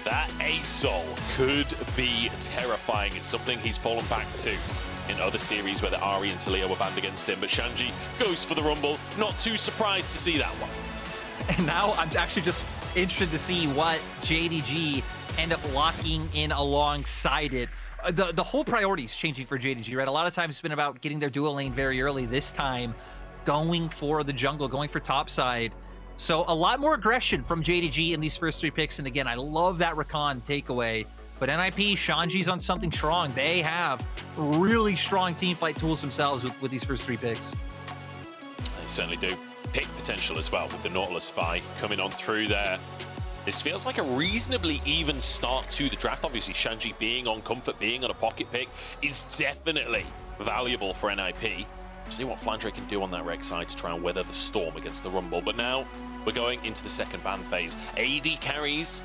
That A-Sol could be terrifying. It's something he's fallen back to in other series where the Ari and Talia were banned against him. But Shanji goes for the Rumble. Not too surprised to see that one. And now I'm actually just interested to see what JDG end up locking in alongside it. The whole priority is changing for JDG, right? A lot of times it's been about getting their dual lane very early. This time, going for the jungle, going for topside. So a lot more aggression from JDG in these first 3 picks. And again, I love that Rakan takeaway. But NIP, Shanji's on something strong. They have really strong team fight tools themselves with these first 3 picks. They certainly do. Pick potential as well with the Nautilus fight coming on through there. This feels like a reasonably even start to the draft. Obviously, Shanji being on comfort, being on a pocket pick is definitely valuable for NIP. See what Flandre can do on that reg side to try and weather the storm against the Rumble. But now we're going into the second ban phase. AD carries,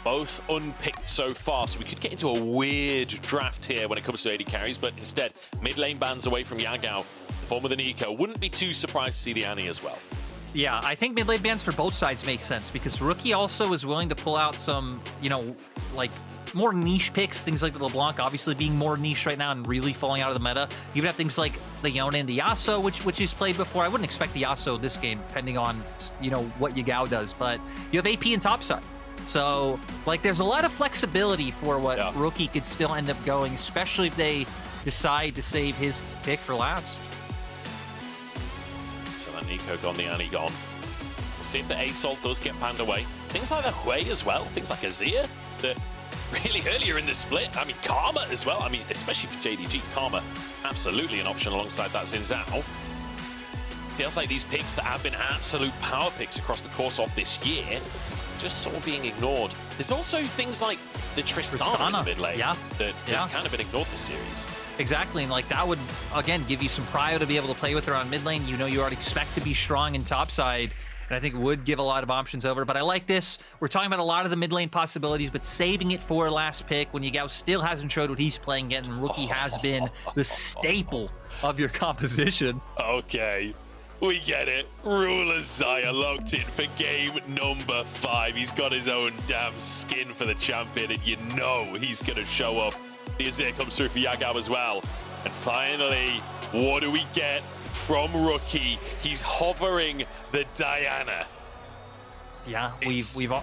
both unpicked so far, so we could get into a weird draft here when it comes to AD carries, but instead, mid lane bans away from Yagao, the form of the Nico. Wouldn't be too surprised to see the Annie as well. Yeah, I think mid lane bans for both sides make sense, because Rookie also is willing to pull out some, you know, like, more niche picks, things like the LeBlanc obviously being more niche right now and really falling out of the meta. You even have things like the Yone and the Yasuo, which he's played before. I wouldn't expect the Yasuo this game, depending on, you know, what Yagao does, but you have AP and topside. So, like, there's a lot of flexibility for what Rookie could still end up going, especially if they decide to save his pick for last. So that Nico gone, the Annie gone. We'll see if the A-Sol does get panned away. Things like the Hui as well, things like Azir, that really earlier in the split, I mean, Karma as well. I mean, especially for JDG, Karma, absolutely an option alongside that Xin Zhao. Feels like these picks that have been absolute power picks across the course of this year just sort of being ignored. There's also things like the Tristana in the mid lane that's kind of been ignored this series. Exactly, and like that would, again, give you some prio to be able to play with her on mid lane. You know, you already expect to be strong in topside, and I think would give a lot of options over. But I like this. We're talking about a lot of the mid lane possibilities, but saving it for last pick when Yagao still hasn't showed what he's playing yet, and Rookie has been the staple of your composition. Okay. We get it. Ruler Zaya locked in for game number 5. He's got his own damn skin for the champion, and you know he's going to show up. The Azir comes through for Yagao as well. And finally, what do we get from Rookie? He's hovering the Diana. Yeah, we've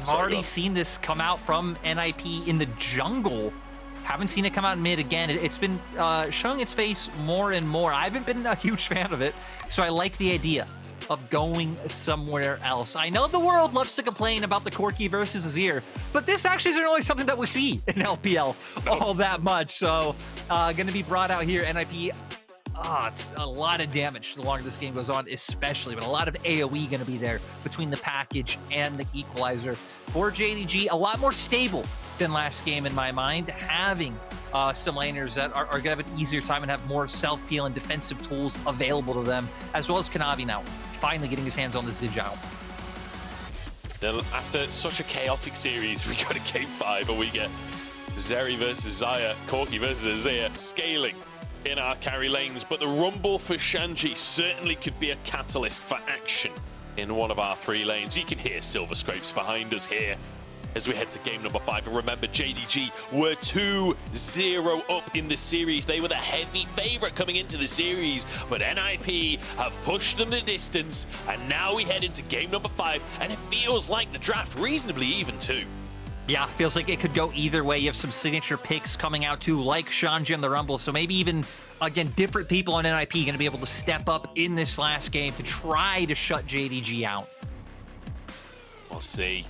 already seen this come out from NIP in the jungle. Haven't seen it come out in mid again. It's been showing its face more and more. I haven't been a huge fan of it, so I like the idea of going somewhere else. I know the world loves to complain about the Corki versus Azir, but this actually isn't really something that we see in LPL all that much. So going to be brought out here, NIP. It's a lot of damage the longer this game goes on, especially, but a lot of AoE going to be there between the package and the equalizer. For JDG, a lot more stable than last game in my mind, having some laners that are going to have an easier time and have more self-peel and defensive tools available to them, as well as Kanavi now, finally getting his hands on the Zhuo. Then after such a chaotic series, we go to game 5 and we get Zeri versus Zaya, Corki versus Azir, scaling in our carry lanes, but the Rumble for Shanji certainly could be a catalyst for action in one of our 3 lanes. You can hear Silver Scrapes behind us here as we head to game number 5. And remember, JDG were 2-0 up in the series. They were the heavy favorite coming into the series, but NIP have pushed them the distance, and now we head into game number 5, and it feels like the draft reasonably even too. Yeah, feels like it could go either way. You have some signature picks coming out too, like Shanji and the Rumble, so maybe even, again, different people on NIP going to be able to step up in this last game to try to shut JDG out. We'll see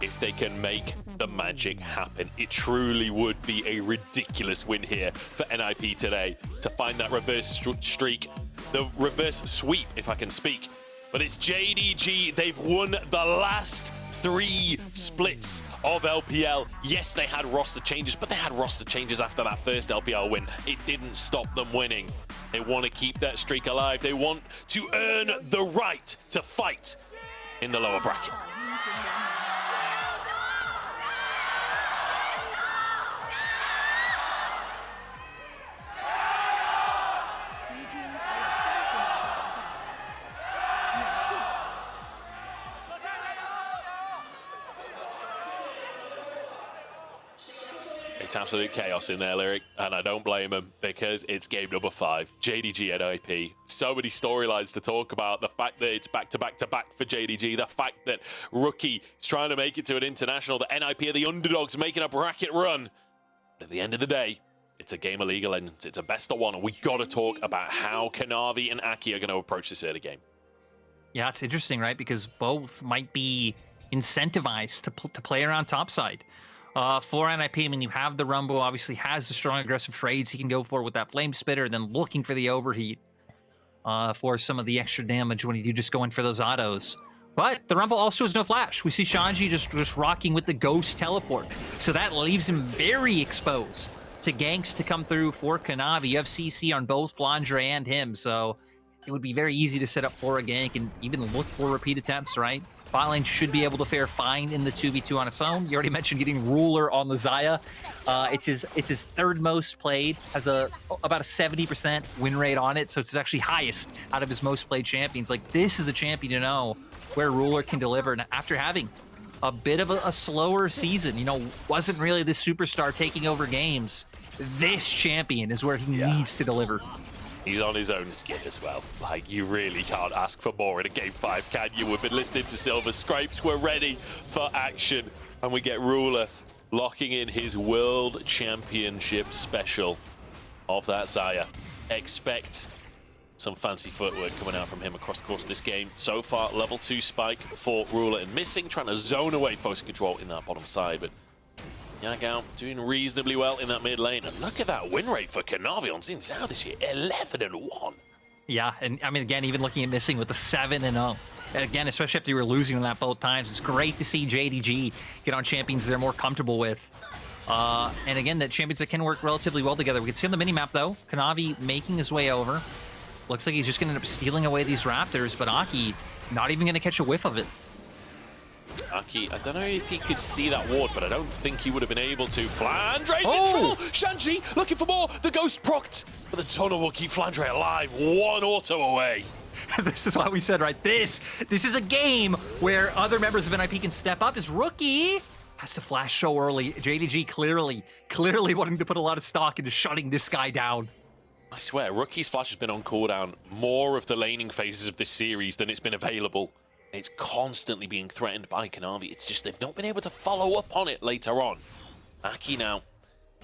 if they can make the magic happen. It truly would be a ridiculous win here for NIP today to find that reverse streak, the reverse sweep, if I can speak. But it's JDG. They've won the last 3 splits of LPL. Yes, they had roster changes, but they had roster changes after that first LPL win. It didn't stop them winning. They want to keep that streak alive. They want to earn the right to fight in the lower bracket. It's absolute chaos in there, Lyric, and I don't blame him because it's game number 5. JDG NIP. So many storylines to talk about. The fact that it's back-to-back-to-back for JDG. The fact that Rookie is trying to make it to an international. The NIP are the underdogs making a bracket run. But at the end of the day, it's a game of League of Legends. It's a best of one, and we got to talk about how Kanavi and Aki are going to approach this early game. Yeah, it's interesting, right? Because both might be incentivized to play around topside. For NIP, I mean, you have the Rumble, obviously has the strong aggressive trades he can go for with that Flame Spitter, then looking for the overheat for some of the extra damage when you do just go in for those autos. But the Rumble also has no flash. We see Shanji just rocking with the Ghost Teleport. So that leaves him very exposed to ganks to come through for Kanavi. You have CC on both Flandre and him, so it would be very easy to set up for a gank and even look for repeat attempts, right? Bot lane should be able to fare fine in the 2v2 on its own. You already mentioned getting Ruler on the Xayah. It's his third most played, has about a 70% win rate on it, so it's actually highest out of his most played champions. Like, this is a champion to know where Ruler can deliver. And after having a bit of a slower season, you know, wasn't really the superstar taking over games, this champion is where he needs to deliver. He's on his own skin as well. Like, you really can't ask for more in a game 5, can you? We've been listening to Silver. Scrapes, we're ready for action. And we get Ruler locking in his World Championship special of that Xayah. Expect some fancy footwork coming out from him across the course of this game. So far, level 2 spike for Ruler and missing, trying to zone away Photic control in that bottom side. But Yagao doing reasonably well in that mid lane. And look at that win rate for Kanavi on Xin Zhao this year, 11-1. Yeah, and I mean, again, even looking at missing with the 7-0. And again, especially after you were losing on that both times, it's great to see JDG get on champions they're more comfortable with. And again, that champions that can work relatively well together. We can see on the minimap, though, Kanavi making his way over. Looks like he's just going to end up stealing away these Raptors, but Aki not even going to catch a whiff of it. Aki, I don't know if he could see that ward, but I don't think he would have been able to. Flandre's in trouble! Shanji looking for more! The Ghost procced! But the tunnel will keep Flandre alive, 1 auto away. This is why we said, right, this is a game where other members of NIP can step up. His Rookie has to flash so early. JDG clearly wanting to put a lot of stock into shutting this guy down. I swear, Rookie's flash has been on cooldown more of the laning phases of this series than it's been available. It's constantly being threatened by Kanavi. It's just they've not been able to follow up on it later on. Aki now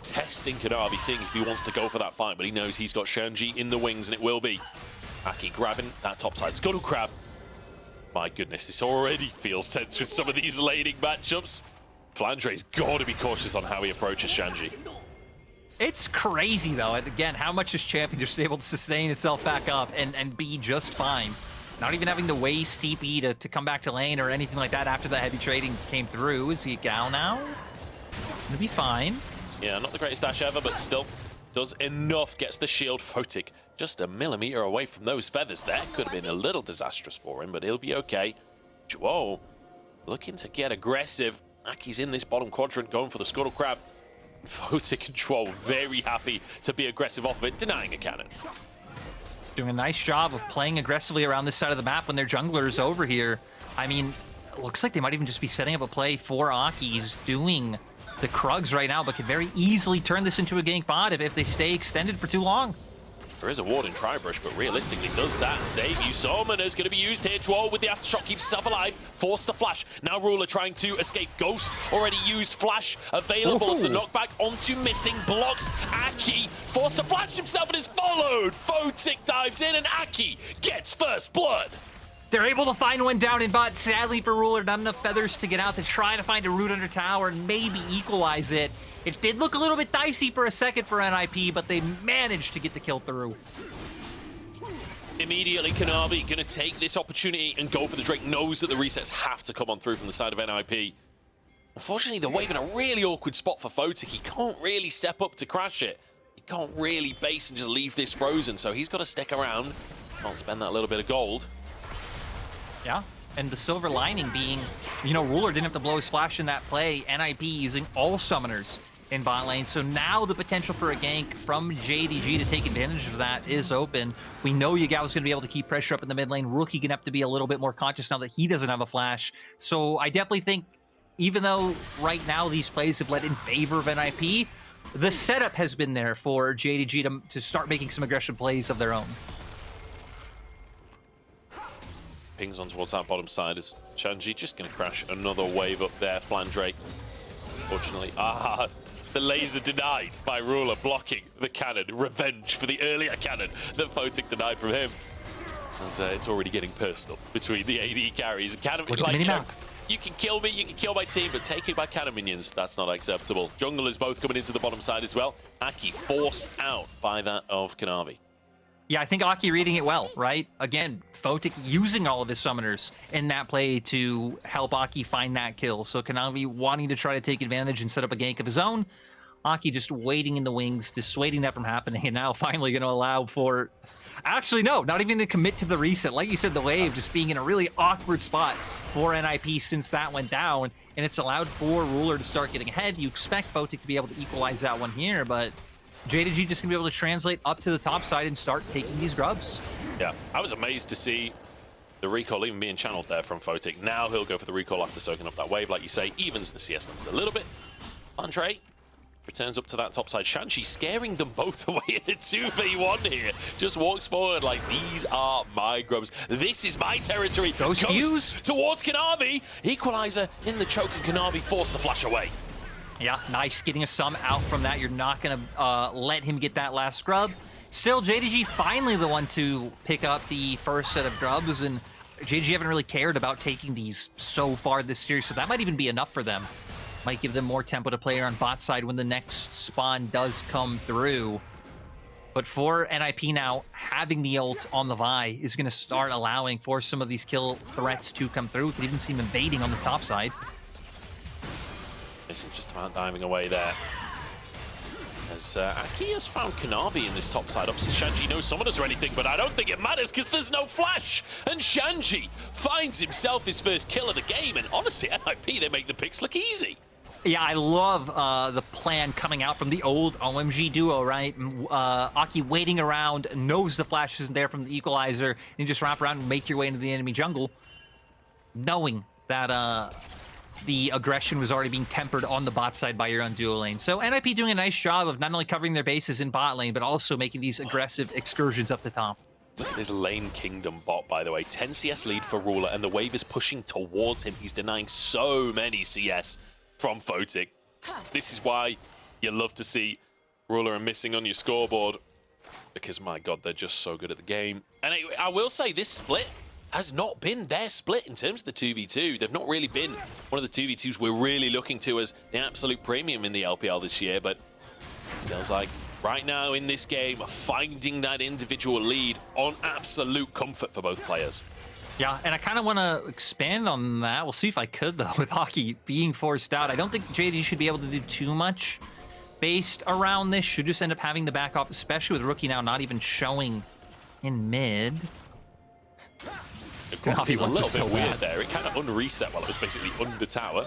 testing Kanavi, seeing if he wants to go for that fight, but he knows he's got Shanji in the wings, and it will be. Aki grabbing that top side. Scuttle Crab. My goodness, this already feels tense with some of these laning matchups. Flandre's got to be cautious on how he approaches Shanji. It's crazy, though, and again, how much this champion just able to sustain itself back up and be just fine. Not even having to waste TP to come back to lane or anything like that after that heavy trading came through. Is he Gal now? Gonna be fine. Yeah, not the greatest dash ever, but still does enough. Gets the shield. Photic just a millimeter away from those feathers there. Could have been a little disastrous for him, but he'll be okay. Zhuo looking to get aggressive. Aki's in this bottom quadrant going for the Scuttle Crab. Photic control very happy to be aggressive off of it, denying a cannon. Doing a nice job of playing aggressively around this side of the map when their jungler is over here. I mean, it looks like they might even just be setting up a play for Aki's doing the Krugs right now, but could very easily turn this into a gank bot if they stay extended for too long. There is a ward in Tribrush, but realistically, does that save you? Summoner's going to be used here. Zhuo with the Aftershock keeps himself alive, forced to flash. Now Ruler trying to escape. Ghost already used flash available as the knockback onto missing blocks. Aki forced to flash himself and is followed. Photic dives in and Aki gets first blood. They're able to find one down in bot. Sadly for Ruler, not enough feathers to get out to try to find a root under tower and maybe equalize it. It did look a little bit dicey for a second for NIP, but they managed to get the kill through. Immediately, Kanavi going to take this opportunity and go for the Drake. Knows that the resets have to come on through from the side of NIP. Unfortunately, they're waving a really awkward spot for Photic. He can't really step up to crash it. He can't really base and just leave this frozen, so he's got to stick around. Can't spend that little bit of gold. Yeah, and the silver lining being, you know, Ruler didn't have to blow his flash in that play. NIP using all summoners in bot lane, so now the potential for a gank from JDG to take advantage of that is open. We know Yagao is going to be able to keep pressure up in the mid lane. Rookie going to have to be a little bit more conscious now that he doesn't have a flash. So I definitely think, even though right now these plays have led in favor of NIP, the setup has been there for JDG to start making some aggressive plays of their own. Pings on towards that bottom side as Shanji just going to crash another wave up there. Flandre, fortunately, the laser denied by Ruler, blocking the cannon. Revenge for the earlier cannon that Photic denied from him. As it's already getting personal between the AD carries. Cannon, like, you can kill me, you can kill my team, but taking my cannon minions, that's not acceptable. Junglers both coming into the bottom side as well. Aki forced out by that of Kanavi. Yeah, I think Aki reading it well, right? Again, Photic using all of his summoners in that play to help Aki find that kill. So Kanavi wanting to try to take advantage and set up a gank of his own. Aki just waiting in the wings, dissuading that from happening, and now finally going to allow for... Actually, no, not even to commit to the reset. Like you said, the wave just being in a really awkward spot for NIP since that went down, and it's allowed for Ruler to start getting ahead. You expect Photic to be able to equalize that one here, but JDG just going to be able to translate up to the top side and start taking these grubs. Yeah, I was amazed to see the recall even being channeled there from Photic. Now he'll go for the recall after soaking up that wave, like you say, evens the CS numbers a little bit. Andre returns up to that top side. Shanji scaring them both away in a 2v1 here. Just walks forward like, these are my grubs. This is my territory. Ghost towards Kanavi. Equalizer in the choke, and Kanavi forced to flash away. Yeah, nice getting a sum out from that. You're not going to let him get that last scrub. Still, JDG finally the one to pick up the first set of grubs, and JDG haven't really cared about taking these so far this series, so that might even be enough for them. Might give them more tempo to play on bot side when the next spawn does come through. But for NIP now, having the ult on the Vi is going to start allowing for some of these kill threats to come through. We could even see them invading on the top side. Missing just about diving away there. As Aki has found Kanavi in this top side. Obviously, Shanji knows summoners or anything, but I don't think it matters because there's no flash. And Shanji finds himself his first kill of the game. And honestly, NIP, they make the picks look easy. Yeah, I love the plan coming out from the old OMG duo, right? Aki waiting around, knows the flash isn't there from the equalizer, and you just wrap around and make your way into the enemy jungle, knowing that the aggression was already being tempered on the bot side by your own duo lane. So NIP doing a nice job of not only covering their bases in bot lane, but also making these aggressive excursions up the top. Look at this lane kingdom bot, by the way. 10 CS lead for Ruler, and the wave is pushing towards him. He's denying so many CS from Photic. This is why you love to see Ruler and Missing on your scoreboard, because my god, they're just so good at the game. And I will say this split has not been their split in terms of the 2v2. They've not really been one of the 2v2s we're really looking to as the absolute premium in the LPL this year, but it feels like right now in this game, finding that individual lead on absolute comfort for both players. Yeah, and I kind of want to expand on that. We'll see if I could, though, with Aki being forced out. I don't think JD should be able to do too much based around this. Should just end up having the back off, especially with Rookie now not even showing in mid. Kanavi a little bit weird there. It kind of unreset while it was basically under tower.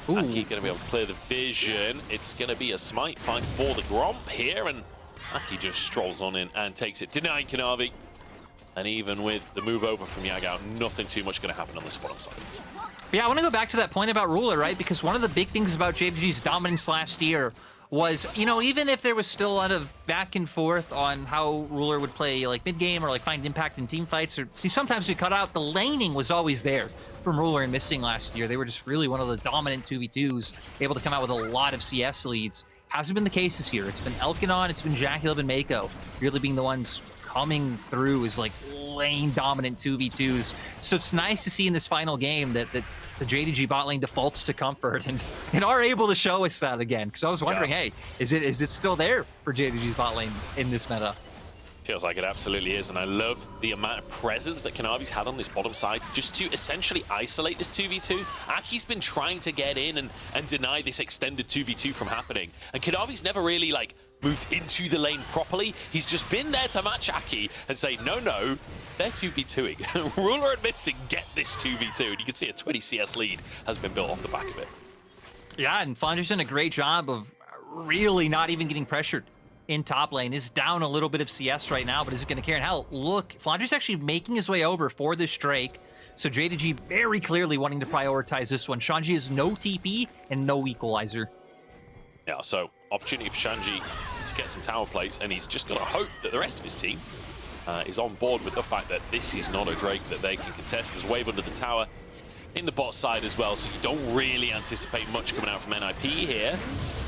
Aki going to be able to clear the vision. It's going to be a smite fight for the Gromp here, and Aki just strolls on in and takes it, denying Kanavi. And even with the move over from Yagao, nothing too much going to happen on this bottom side. Yeah, I want to go back to that point about Ruler, right? Because one of the big things about JDG's dominance last year was, you know, even if there was still a lot of back and forth on how Ruler would play like mid-game or like find impact in team fights, or sometimes we cut out, the laning was always there from Ruler and Missing last year. They were just really one of the dominant 2v2s, able to come out with a lot of CS leads. Hasn't been the case this year. It's been Elkanon, it's been Jackalib and Mako really being the ones coming through as like lane dominant 2v2s. So it's nice to see in this final game that the JDG bot lane defaults to comfort and are able to show us that again. Because I was wondering, hey, is it still there for JDG's bot lane in this meta? Feels like it absolutely is, and I love the amount of presence that Kanavi's had on this bottom side just to essentially isolate this 2v2. Aki's been trying to get in and deny this extended 2v2 from happening, and Kanavi's never really like moved into the lane properly. He's just been there to match Aki and say, no, they're 2v2ing. Ruler and Missing get this 2v2, and you can see a 20 CS lead has been built off the back of it. Yeah, and Flandre's done a great job of really not even getting pressured in top lane. Is down a little bit of CS right now, but is it going to care? And hell, look, Flandre's actually making his way over for this Drake. So JDG very clearly wanting to prioritize this one. Shanji has no TP and no equalizer. Yeah, so opportunity for Shanji to get some tower plates, and he's just got to hope that the rest of his team is on board with the fact that this is not a Drake that they can contest. There's a wave under the tower in the bot side as well, so you don't really anticipate much coming out from NIP here.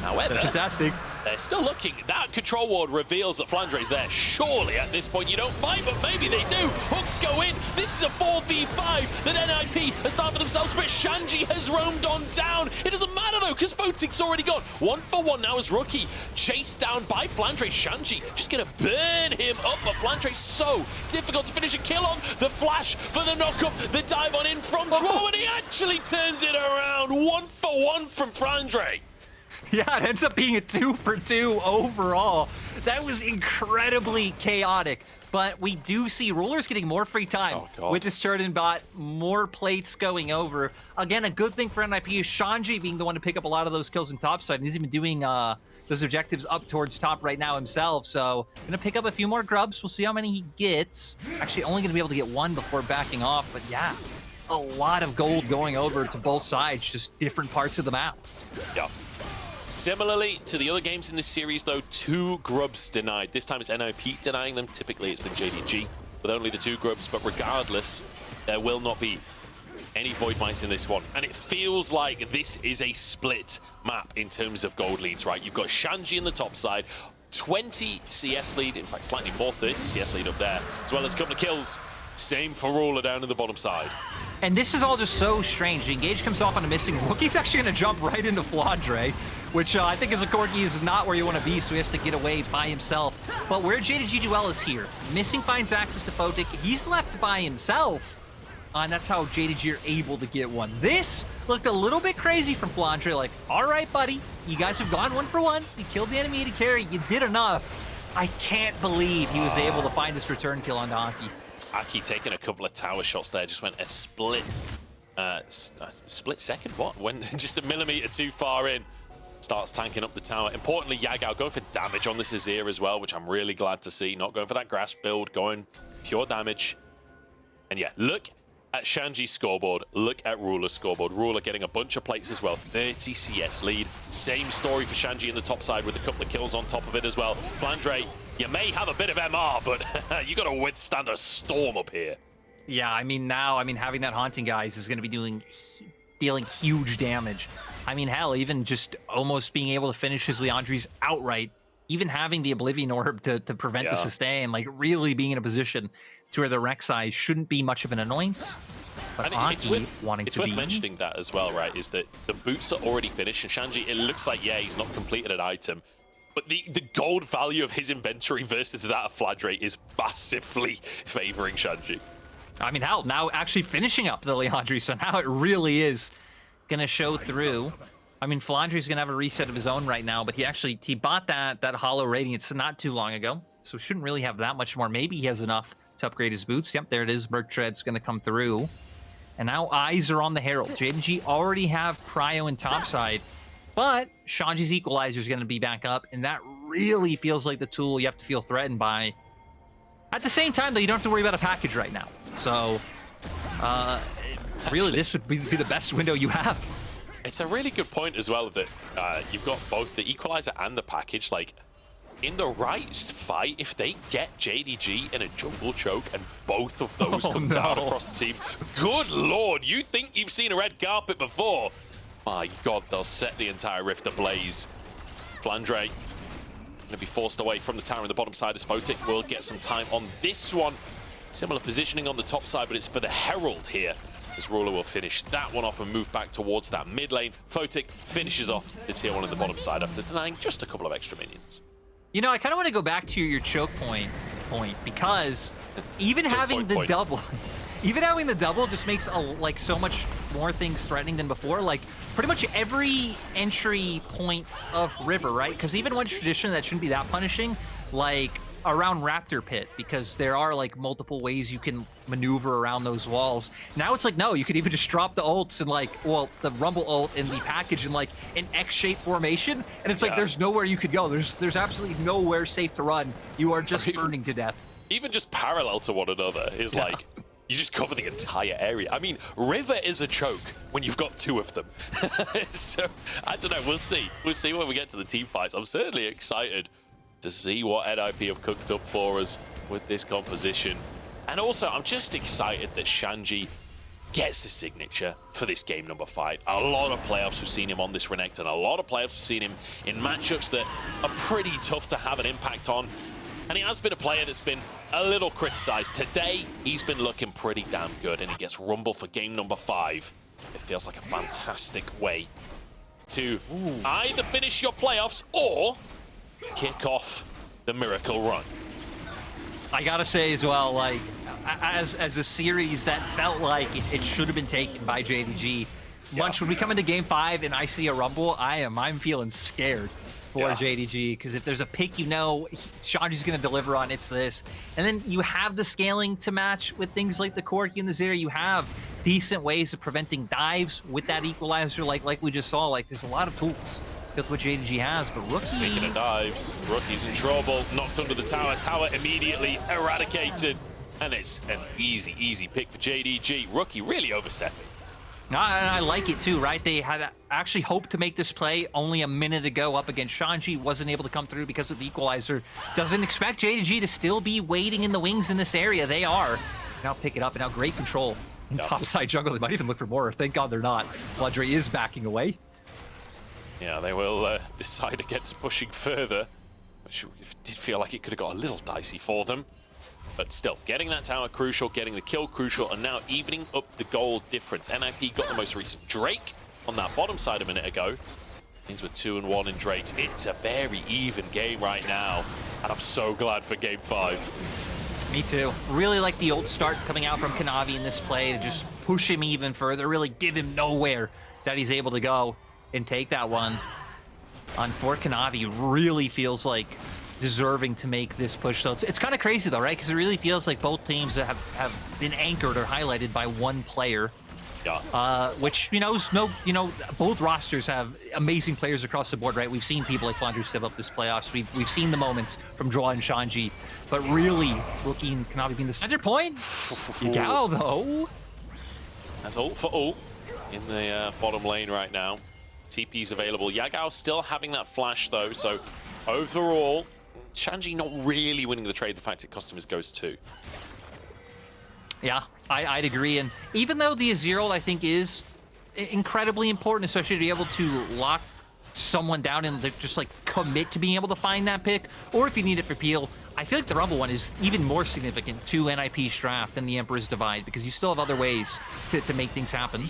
However, fantastic. They're still looking. That control ward reveals that Flandre is there. Surely at this point you don't fight, but maybe they do. Hooks go in. This is a 4v5 that NIP has started for themselves, but Shanji has roamed on down. It doesn't matter though, because Photic's already gone. 1-for-1 now as Rookie. Chased down by Flandre. Shanji just going to burn him up, but Flandre's so difficult to finish a kill on. The flash for the knock-up, the dive on in from Zhuo, and he actually turns it around. 1-for-1 from Flandre. Yeah, it ends up being a 2-for-2 overall. That was incredibly chaotic, but we do see Rulers getting more free time with this turn-in bot, more plates going over. Again, a good thing for NIP is Shanji being the one to pick up a lot of those kills in topside, and he's even doing those objectives up towards top right now himself, so gonna pick up a few more grubs. We'll see how many he gets. Actually, only gonna be able to get one before backing off, but yeah, a lot of gold going over to both sides, just different parts of the map. Yeah. Similarly to the other games in this series, though, 2 grubs denied. This time it's NIP denying them. Typically, it's been JDG with only the 2 grubs, but regardless, there will not be any Void Mice in this one. And it feels like this is a split map in terms of gold leads, right? You've got Shanji in the top side, 20 CS lead, in fact, slightly more, 30 CS lead up there, as well as a couple of kills. Same for Ruler down in the bottom side. And this is all just so strange. The engage comes off on a missing. Rookie's actually going to jump right into Flandre, which I think as a Corki is not where you want to be, so he has to get away by himself. But where JDG Duel is here, missing finds access to Photic. He's left by himself, and that's how JDG are able to get one. This looked a little bit crazy from Flandre, like, all right, buddy, you guys have gone 1-for-1. You killed the enemy to carry. You did enough. I can't believe he was able to find this return kill on Donkey. Aki taking a couple of tower shots there, just went a split second, what? Went just a millimeter too far in. Starts tanking up the tower. Importantly, Yagao going for damage on this Azir as well, which I'm really glad to see. Not going for that grass build, going pure damage. And yeah, look at Shanji's scoreboard. Look at Ruler's scoreboard. Ruler getting a bunch of plates as well. 30 CS lead. Same story for Shanji in the top side with a couple of kills on top of it as well. Flandre, you may have a bit of MR, but you got to withstand a storm up here. Yeah, I mean, now, having that Haunting Guys is going to be dealing huge damage. I mean, hell, even just almost being able to finish his Leandries outright, even having the Oblivion Orb to prevent the sustain, like really being in a position to where the Rek'Sai shouldn't be much of an annoyance. But it's worth mentioning that as well, right, is that the boots are already finished, and Shanji, it looks like, yeah, he's not completed an item, but the gold value of his inventory versus that of Flandre is massively favoring Shanji. I mean, hell, now actually finishing up the Leandri, so now it really is going to show through. I mean, Flandre's going to have a reset of his own right now, but he bought that Hollow Radiance not too long ago, so shouldn't really have that much more. Maybe he has enough to upgrade his boots. Yep, there it is. Merc Tread's going to come through. And now eyes are on the Herald. JDG already have Prio in topside, but Shanji's Equalizer is going to be back up, and that really feels like the tool you have to feel threatened by. At the same time, though, you don't have to worry about a package right now. So, really, this would be the best window you have. It's a really good point as well that you've got both the Equalizer and the package. Like, in the right fight, if they get JDG in a jungle choke and both of those come down across the team, good lord, you think you've seen a red carpet before? My god, they'll set the entire rift ablaze. Flandre going to be forced away from the tower in the bottom side as Photic will get some time on this one. Similar positioning on the top side, but it's for the Herald here, as Ruler will finish that one off and move back towards that mid lane. Photic finishes off the tier 1 in the bottom side after denying just a couple of extra minions. You know, I kind of want to go back to your choke point because even having the double, even having the double just makes like so much more things threatening than before. Like pretty much every entry point of River, right? Because even one tradition that shouldn't be that punishing, like around Raptor Pit, because there are like multiple ways you can maneuver around those walls. Now it's like, no, you could even just drop the ults and like, well, the Rumble ult in the package in like an X-shaped formation, and it's like there's nowhere you could go. There's absolutely nowhere safe to run. You are just burning to death. Even just parallel to one another is like you just cover the entire area. I mean, River is a choke when you've got 2 of them. So, I don't know, we'll see. We'll see when we get to the team fights. I'm certainly excited to see what NIP have cooked up for us with this composition. And also, I'm just excited that Shanji gets a signature for this game number 5. A lot of playoffs have seen him on this Renekton, and a lot of playoffs have seen him in matchups that are pretty tough to have an impact on. And he has been a player that's been a little criticized. Today, he's been looking pretty damn good, and he gets Rumble for game number 5. It feels like a fantastic way to either finish your playoffs or kick off the miracle run. I gotta say as well, like, as a series that felt like it should have been taken by JDG. Munch, when we come into game 5 and I see a Rumble, I'm feeling scared for JDG, because if there's a pick, you know, Shanji's going to deliver on, it's this. And then you have the scaling to match with things like the Corki and the Zera. You have decent ways of preventing dives with that equalizer, like we just saw. Like, there's a lot of tools with what JDG has, but Rookie... Speaking of dives, Rookie's in trouble, knocked under the tower. Tower immediately eradicated, and it's an easy pick for JDG. Rookie really overstepping. And I like it too, right? They had actually hoped to make this play only a minute ago up against Shanji. Wasn't able to come through because of the equalizer. Doesn't expect JDG to still be waiting in the wings in this area. They are. Now pick it up, and now great control in topside jungle. They might even look for more. Thank God they're not. Flandre is backing away. Yeah, they will decide against pushing further, which did feel like it could have got a little dicey for them. But still, getting that tower crucial, getting the kill crucial, and now evening up the goal difference. NIP got the most recent Drake on that bottom side a minute ago. Means we're 2-1 in Drakes. It's a very even game right now, and I'm so glad for game 5. Me too. Really like the old start coming out from Kanavi in this play to just push him even further, really give him nowhere that he's able to go and take that one. On for Kanavi, really feels like deserving to make this push. So it's kind of crazy though, right? Because it really feels like both teams have been anchored or highlighted by one player. Yeah. Which, both rosters have amazing players across the board, right? We've seen people like Flandre step up this playoffs. We've seen the moments from Zhuo and Shanji, but really Rookie and Kanavi being the center point. Yagao though. That's ult for ult in the bottom lane right now. TP's available. Yagao still having that flash though, so overall, Shanji not really winning the trade. The fact it cost him his Ghost too. Yeah, I'd agree. And even though the Azir, I think, is incredibly important, especially to be able to lock someone down and just like commit to being able to find that pick, or if you need it for peel, I feel like the Rumble one is even more significant to NIP's draft than the Emperor's Divide, because you still have other ways to make things happen.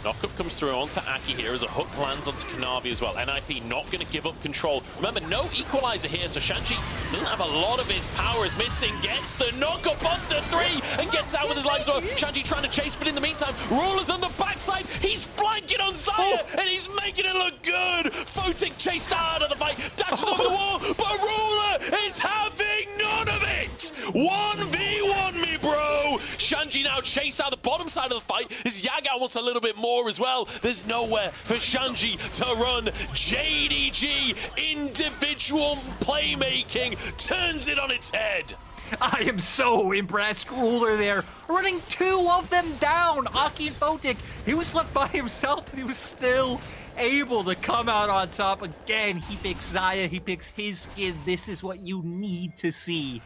Knockup comes through onto Aki here as a hook lands onto Kanavi as well. NIP not going to give up control. Remember, no equalizer here, so Shanji doesn't have a lot of his power. Is missing, gets the knockup onto 3 and gets out with his life as well. Shanji trying to chase, but in the meantime, Ruler's on the backside. He's flanking on Zaya, and he's making it look good. Photic chased out of the fight, dashes over the wall, but Ruler is having none of it. 1v1 me, bro. Shanji now chased out the bottom side of the fight. His Yagao wants a little bit more as well. There's nowhere for Shanji to run. JDG individual playmaking turns it on its head. I am so impressed. Ruler there, running 2 of them down. Aki and Photic, he was left by himself, and he was still able to come out on top. Again, he picks Zaya, he picks his skin. This is what you need to see.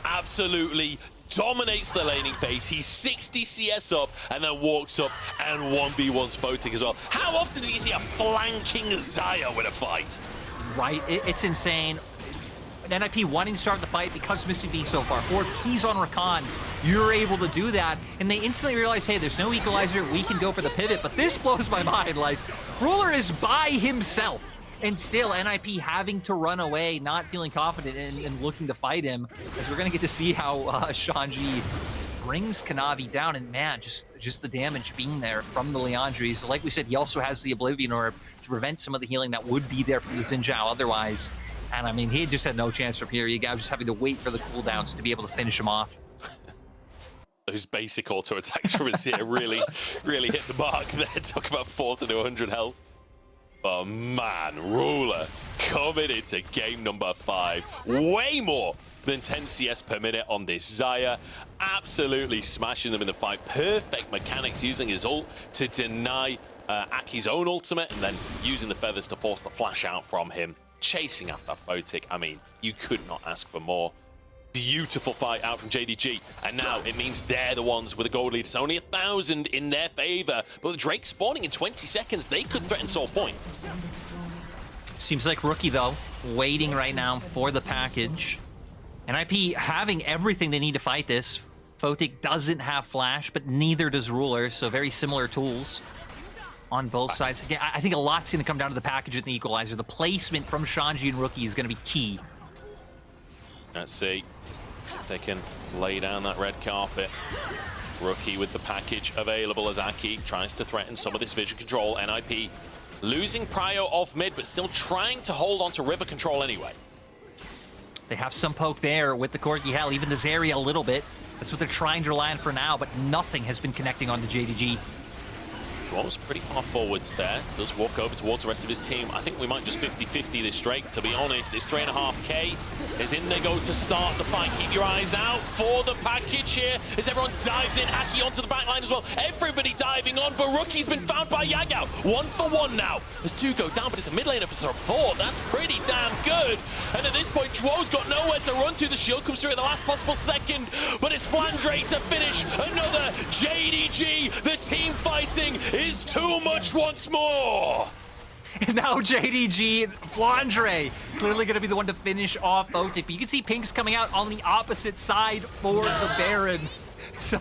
Absolutely dominates the laning phase. He's 60 CS up and then walks up and 1v1s Photic as well. How often do you see a flanking Zaya with a fight? Right, it's insane. NIP wanting to start the fight because Missing being so far forward. He's on Rakan. You're able to do that. And they instantly realize, hey, there's no equalizer. We can go for the pivot. But this blows my mind. Like, Ruler is by himself. And still, NIP having to run away, not feeling confident and looking to fight him. As we're going to get to see how Shanji brings Kanavi down. And man, just the damage being there from the Liandry's. So like we said, he also has the Oblivion Orb to prevent some of the healing that would be there from the Xin Zhao otherwise. And I mean, he just had no chance from here. Yagao just having to wait for the cooldowns to be able to finish him off. Those basic auto attacks from Azir really hit the mark there. Talk about 40 to 100 health. Oh man, Ruler coming into game number 5. Way more than 10 CS per minute on this Xayah. Absolutely smashing them in the fight. Perfect mechanics, using his ult to deny Aki's own ultimate, and then using the feathers to force the flash out from him. Chasing after Photic. I mean, you could not ask for more. Beautiful fight out from JDG, and now it means they're the ones with a gold lead. It's only 1,000 in their favor, but with Drake spawning in 20 seconds, they could threaten Soul Point. Seems like Rookie, though, waiting right now for the package. NIP having everything they need to fight this. Photic doesn't have Flash, but neither does Ruler, so very similar tools on both sides. Again, I think a lot's going to come down to the package and the equalizer. The placement from Shanji and Rookie is going to be key. Let's see if they can lay down that red carpet. Rookie with the package available as Aki tries to threaten some of this vision control. NIP losing prio off mid, but still trying to hold on to river control anyway. They have some poke there with the Corki Hell, even the Zarya a little bit. That's what they're trying to rely on for now, but nothing has been connecting on the JDG. Zhuo's pretty far forwards there. Does walk over towards the rest of his team. I think we might just 50-50 this Drake, to be honest. It's 3.5k. Is in they go to start the fight. Keep your eyes out for the package here as everyone dives in. Aki onto the back line as well. Everybody diving on, but Rookie's been found by Yagao. 1-for-1 now. As 2 go down, but it's a mid laner for support. That's pretty damn good. And at this point, Zhuo's got nowhere to run to. The shield comes through at the last possible second, but it's Flandre to finish another JDG. The team fighting is too much once more. And now JDG, Flandre, clearly going to be the one to finish off Photic. But you can see Pink's coming out on the opposite side for the Baron. So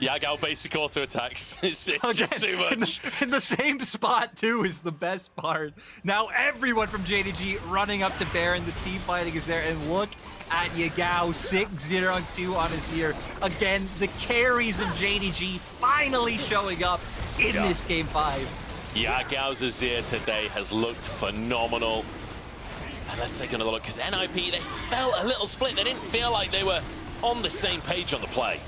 Yagao basic auto attacks. It's just too much. In the same spot too is the best part. Now everyone from JDG running up to Baron. The team fighting is there, and look at Yagao, 6-0-2 on his year. Again, the carries of JDG finally showing up in this game 5. Yagao's Azir today has looked phenomenal. And let's take another look, because NIP, they felt a little split. They didn't feel like they were on the same page on the play.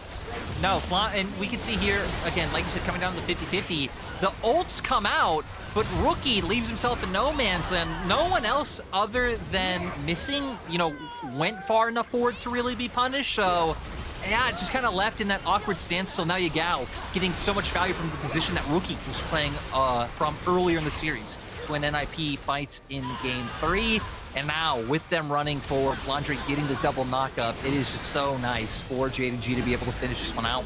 No, and we can see here, again, like you said, coming down to 50-50, the ults come out, but Rookie leaves himself in no man's land. No one else other than Missing, you know, went far enough forward to really be punished, so yeah, it just kind of left in that awkward stance. So now Yagao getting so much value from the position that Rookie was playing from earlier in the series when NIP fights in game 3. And now with them running forward, Flandre getting the double knockup, it is just so nice for JDG to be able to finish this one out.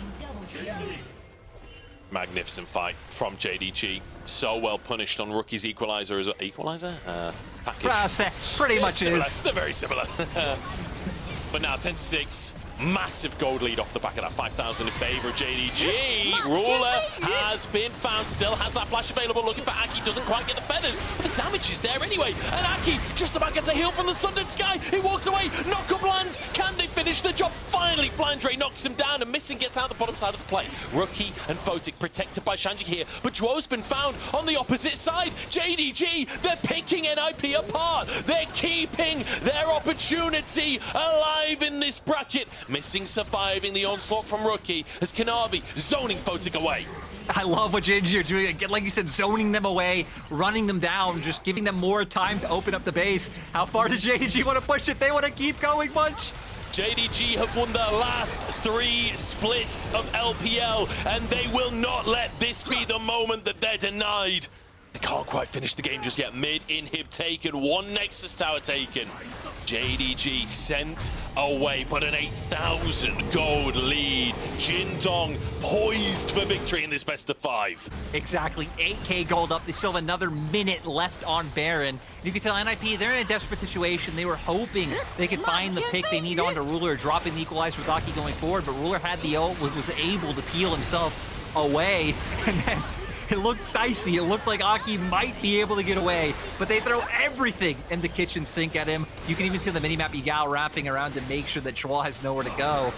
Magnificent fight from JDG. So well punished on Rookie's equalizer as well. Equalizer? Package. Pretty much is. They're very similar. But now 10-6. Massive gold lead off the back of that 5,000 in favor of JDG. Ruler has been found, still has that flash available, looking for Aki, doesn't quite get the feathers, but the damage is there anyway. And Aki just about gets a heal from the Sundered Sky. He walks away, knock-up lands. Can they finish the job? Finally, Flandre knocks him down, and Missing gets out the bottom side of the play. Rookie and Photic protected by Shanji here, but Zhuo's been found on the opposite side. JDG, they're picking NIP apart. They're keeping their opportunity alive in this bracket. Missing surviving the onslaught from Rookie as Kanavi zoning Photic away. I love what JDG are doing. Again, like you said, zoning them away, running them down, just giving them more time to open up the base. How far does JDG want to push it? They want to keep going much? JDG have won their last 3 splits of LPL, and they will not let this be the moment that they're denied. They can't quite finish the game just yet. Mid-inhib taken, 1 Nexus tower taken. JDG sent away, but an 8,000 gold lead. Jindong poised for victory in this best of 5. Exactly, 8k gold up. They still have another minute left on Baron. You can tell NIP, they're in a desperate situation. They were hoping they could find the pick they need onto Ruler, dropping the equalizer with Aki going forward, but Ruler had the ult, was able to peel himself away, and then it looked dicey. It looked like Aki might be able to get away, but they throw everything in the kitchen sink at him. You can even see the minimap Yagao wrapping around to make sure that Zhuo has nowhere to go.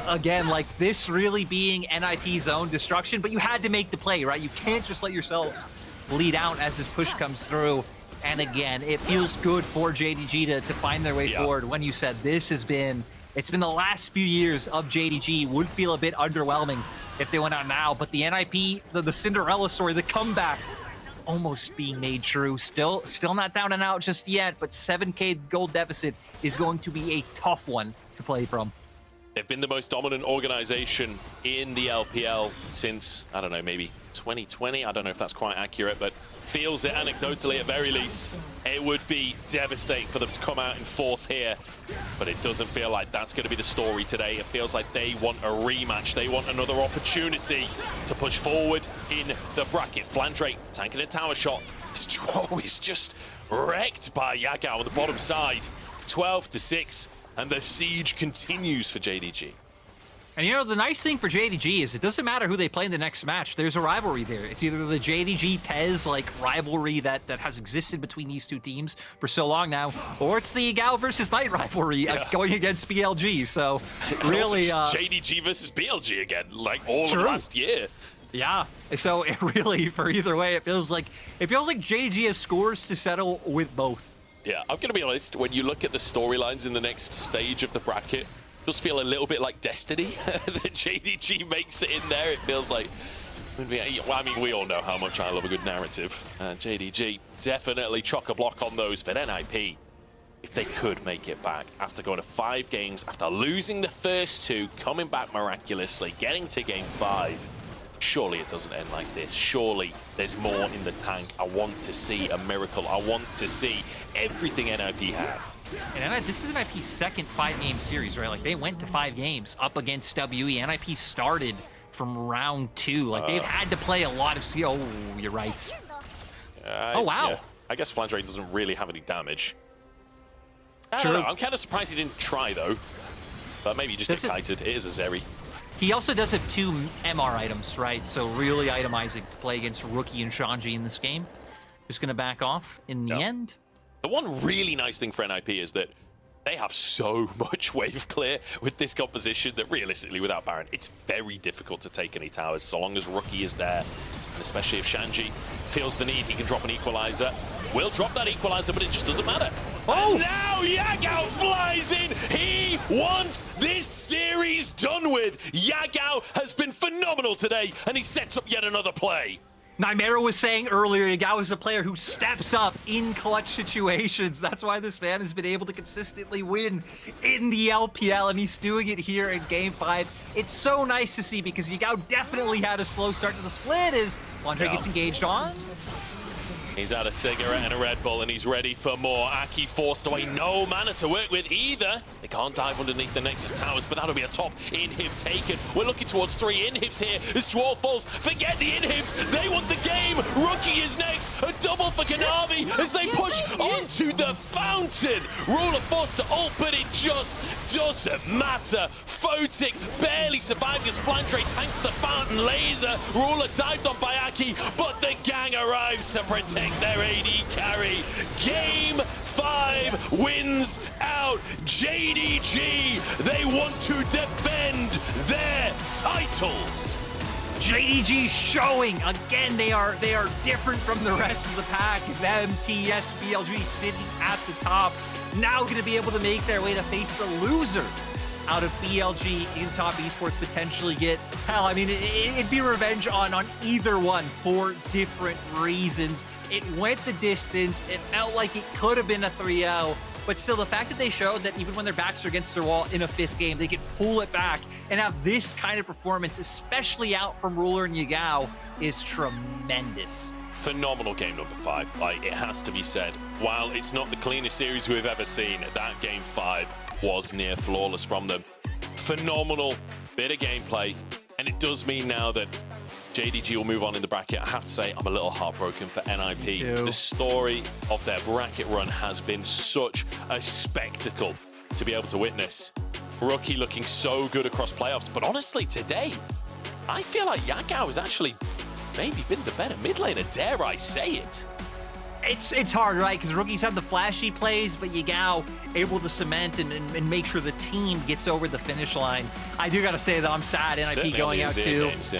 Again, like this really being NIP's own destruction, but you had to make the play, right? You can't just let yourselves lead out as this push comes through. And again, it feels good for JDG to find their way forward. When you said this has been, it's been the last few years of JDG, would feel a bit underwhelming if they went out now, but the NIP, the Cinderella story, the comeback almost being made true. Still not down and out just yet, but 7K gold deficit is going to be a tough one to play from. They've been the most dominant organization in the LPL since, I don't know, maybe 2020. I don't know if that's quite accurate, but feels it anecdotally at very least. It would be devastating for them to come out in 4th here, but it doesn't feel like that's going to be the story today. It feels like they want a rematch. They want another opportunity to push forward in the bracket. Flandre tanking a tower shot. Zhuo is just wrecked by Yagao on the bottom side. 12-6. And the siege continues for JDG. And you know, the nice thing for JDG is it doesn't matter who they play in the next match. There's a rivalry there. It's either the JDG-Tez like rivalry that has existed between these two teams for so long now, or it's the Yagao versus Knight rivalry going against BLG. So really, JDG versus BLG again, like all of last year. Yeah. So it really, for either way, it feels like JDG has scores to settle with both. Yeah, I'm going to be honest, when you look at the storylines in the next stage of the bracket, it does feel a little bit like Destiny. The JDG makes it in there. It feels like, well, I mean, we all know how much I love a good narrative. JDG definitely chock-a-block on those, but NIP, if they could make it back after going to 5 games, after losing the first 2, coming back miraculously, getting to game 5, surely it doesn't end like this. Surely there's more in the tank. I want to see a miracle. I want to see everything NIP have. And this is NIP's second 5-game series, right? Like, they went to 5 games up against WE. NIP started from round 2. Like, they've had to play a lot of... Oh, you're right. Oh, wow. Yeah. I guess Flandre doesn't really have any damage. I don't know. I'm kind of surprised he didn't try, though. But maybe he just did kited. It is a Zeri. He also does have 2 MR items, right? So really itemizing to play against Rookie and Shanji in this game. Just going to back off in the end. The one really nice thing for NIP is that they have so much wave clear with this composition that realistically, without Baron, it's very difficult to take any towers so long as Rookie is there. And especially if Shanji feels the need, he can drop an equalizer. Will drop that equalizer, but it just doesn't matter. Oh! And now Yagao flies in. He wants this series done with. Yagao has been phenomenal today, and he sets up yet another play. Nymera was saying earlier, Yagao is a player who steps up in clutch situations. That's why this man has been able to consistently win in the LPL, and he's doing it here in Game 5. It's so nice to see because Yagao definitely had a slow start to the split as Flandre gets engaged on. He's had a cigarette and a Red Bull, and he's ready for more. Aki forced away, no mana to work with either. They can't dive underneath the Nexus towers, but that'll be a top inhib taken. We're looking towards 3 inhibs here as Zhuo falls. Forget the inhibs, they want the game. Rookie is next, a double for Kanavi as they push onto the fountain. Ruler forced to ult, but it just doesn't matter. Photic barely survived as Flandre tanks the fountain laser. Ruler dived on by Aki, but the gang arrives to protect their AD carry. Game 5 wins out. JDG, they want to defend their titles. JDG showing again they are different from the rest of the pack. Them, TS, BLG sitting at the top, now going to be able to make their way to face the loser out of BLG in top esports, potentially get, hell, I mean, it'd be revenge on either one for different reasons. It went the distance. It felt like it could have been a 3-0, but still the fact that they showed that even when their backs are against their wall in a 5th game, they can pull it back and have this kind of performance, especially out from Ruler and Yagao, is tremendous. Phenomenal game number 5. Like, it has to be said. While it's not the cleanest series we've ever seen, that game 5 was near flawless from them. Phenomenal bit of gameplay, and it does mean now that JDG will move on in the bracket. I have to say, I'm a little heartbroken for NIP. The story of their bracket run has been such a spectacle to be able to witness. Rookie looking so good across playoffs, but honestly, today, I feel like Yagao has actually maybe been the better mid laner, dare I say it. It's hard, right? Because Rookie's had the flashy plays, but Yagao able to cement and make sure the team gets over the finish line. I do got to say, though, I'm sad NIP going out too. Games,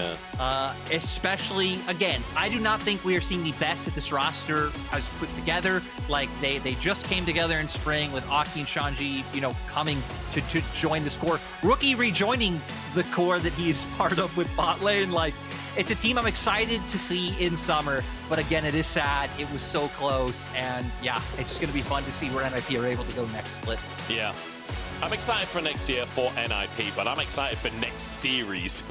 especially, again, I do not think we are seeing the best that this roster has put together. Like, they just came together in spring with Aki and Shanji, you know, coming to join this core. Rookie rejoining the core that he is part of with bot lane. Like, it's a team I'm excited to see in summer. But again, it is sad. It was so close. And yeah, it's just going to be fun to see where NIP are able to go next split. Yeah. I'm excited for next year for NIP, but I'm excited for next series